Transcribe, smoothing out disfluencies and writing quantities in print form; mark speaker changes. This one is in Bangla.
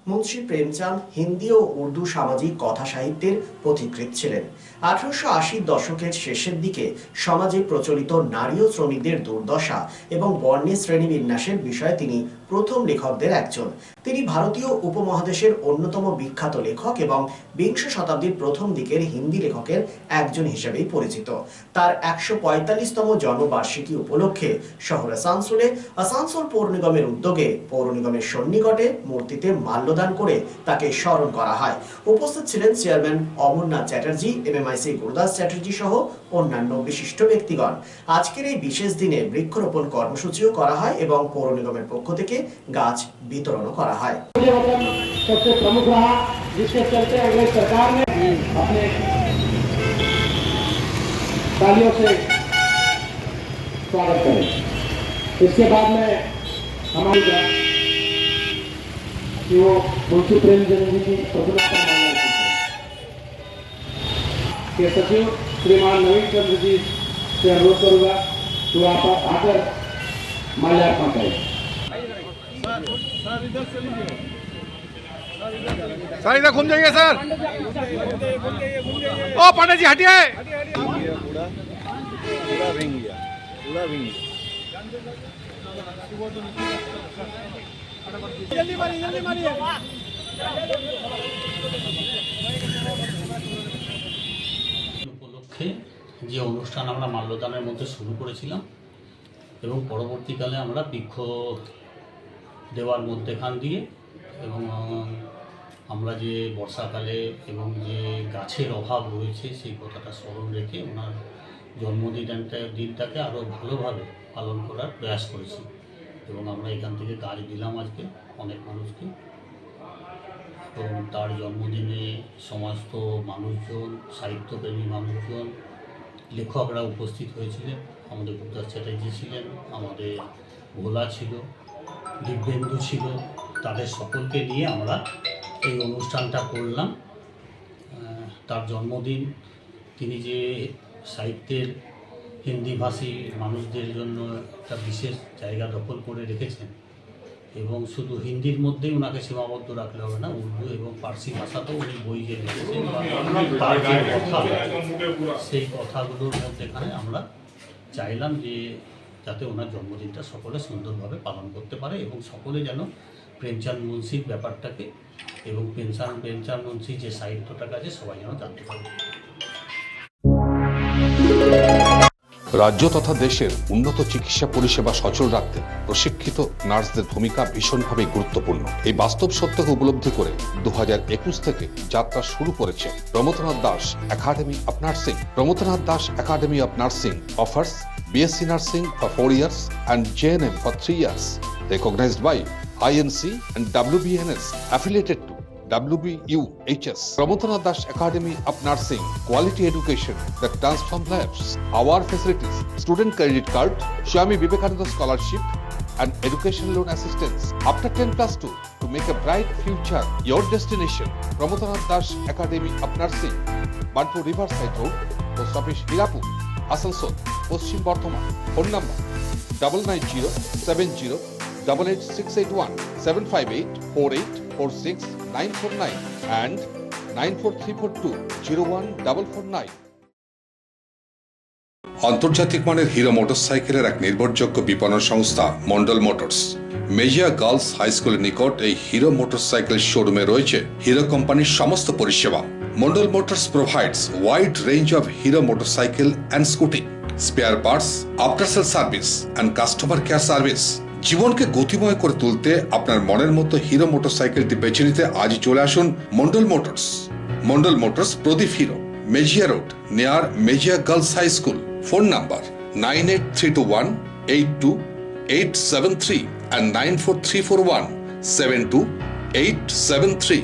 Speaker 1: মুন্সী প্রেমচাঁদ হিন্দি ও উর্দু সামাজিক কথা সাহিত্যের পথিকৃৎ ছিলেন। 1880 দশকের শেষের দিকে সমাজে প্রচলিত নারী ও শ্রমিকদের দুর্দশা এবং বর্ণের শ্রেণীবিন্যাসের বিষয়ে তিনি প্রথম লেখকদের একজন। তিনি ভারতীয় উপমহাদেশের অন্যতম বিখ্যাত লেখক এবং বিংশ শতাব্দীর প্রথম দিকের হিন্দি লেখকের একজন হিসেবেই পরিচিত। তার 145তম জন্মবার্ষিকী উপলক্ষে শহর আসানসোল পৌর নিগমের উদ্যোগে পৌর নিগমের সন্নিকটে মূর্তিতে মাল্যদান করে তাকে স্মরণ করা হয়। উপস্থিত ছিলেন চেয়ারম্যান অমরনাথ চ্যাটার্জি, MMIC গুরুদাস চ্যাটার্জি সহ অন্যান্য বিশিষ্ট ব্যক্তিগণ। আজকের এই বিশেষ দিনে বৃক্ষরোপণ কর্মসূচিও করা হয় এবং পৌর নিগমের পক্ষ থেকে গাছ বিতরণও করা হয়।
Speaker 2: सबसे प्रमुख रहा, जिसके चलते अगले सरकार ने अपने तालियों से स्वागत करें। इसके बाद में हमारी कि वो मुंशी प्रेमचंद जी की प्रतिमा का माल्यार्पण के सचिव श्रीमान नवीन चंद्र जी से अनुरोध करूंगा कि वो आप आकर माल्यार्पण करें।
Speaker 3: सर इधर घूम जाइए सर। ओ पांडे जी हटिए।
Speaker 4: উপলক্ষে যে অনুষ্ঠান আমরা মাল্যদানের মধ্যে শুরু করেছিলাম এবং পরবর্তীকালে আমরা বৃক্ষ দেওয়ার মধ্যেখান দিয়ে এবং আমরা যে বর্ষাকালে এবং যে গাছের অভাব রয়েছে সেই কথাটা স্মরণ রেখে ওনার দিনটাকে আরও ভালোভাবে পালন করার প্রয়াস করেছি এবং আমরা এখান থেকে গাছ দিলাম আজকে অনেক মানুষকে। এবং তার জন্মদিনে সমস্ত মানুষজন, সাহিত্যপ্রেমী মানুষজন, লেখকরা উপস্থিত হয়েছিলেন। আমাদের গুরুদাস চ্যাটার্জি ছিলেন, আমাদের ভোলা ছিল, দিব্যেন্দু ছিল, তাদের সকলকে নিয়ে আমরা এই অনুষ্ঠানটা করলাম। তার জন্মদিন, তিনি যে সাহিত্যের হিন্দিভাষী মানুষদের জন্য একটা বিশেষ জায়গা দখল করে রেখেছেন এবং শুধু হিন্দির মধ্যেই ওনাকে সীমাবদ্ধ রাখলে হবে না, উর্দু এবং ফার্সি ভাষাতেও উনি বই যে লিখেছেন তার যে কথা, সেই কথাগুলোর মধ্যেখানে আমরা চাইলাম যে যাতে ওনার জন্মদিনটা সকলে সুন্দরভাবে পালন করতে পারে এবং সকলে যেন প্রেমচাঁদ মুন্সির ব্যাপারটাকে এবং প্রেমচাঁদ মুন্সির যে সাহিত্যটাকে আছে সবাই যেন জানতে পারে।
Speaker 5: রাজ্য তথা দেশের উন্নত চিকিৎসা পরিষেবা সচল রাখতে প্রশিক্ষিত নার্সদের ভূমিকা ভীষণভাবে গুরুত্বপূর্ণ। এই বাস্তব সত্যকে উপলব্ধি করে 2021 থেকে যাত্রা শুরু করেছে Pramathanath Das academy of nursing. Pramathanath Das academy of nursing offers BSc Nursing for 4 years and JNM for 3 years, recognized by INC and WBNS, affiliated to WBUHS. Pramodanath Das Academy of Nursing, quality education that transforms lives. Our facilities: student credit card, Swami Vivekananda scholarship, and education loan assistance. After 10+2, to make a bright future your destination. Pramodanath Das Academy of Nursing, Bantu Riverside Road, Post Office Hirapur, Asansol, Paschim Bardhaman. Phone number 9907088681 7584846 949 and 9434201449.
Speaker 6: আন্তর্জাতিক মানের হিরো মোটরসাইকেলের এক নির্ভরযোগ্য বিপণন সংস্থা Mondal Motors Mejia girls high স্কুলের নিকট এই হিরো মোটরসাইকেল শোরুমে রয়েছে হিরো কোম্পানির সমস্ত পরিষেবা। Mondal motors provides wide range of Hero motorcycle and scooty, spare parts, after sale service and customer care service. জীবনকে গতিময় করে তুলতে আপনার মনের মতো হিরো মোটরসাইকেলটি বেছে নিতে আজই চলে আসুন Mondal Motors. Mondal Motors, Pradip Hero, Mejia road, near Mejia girls high school. Phone number 9832182873 and 94341728873.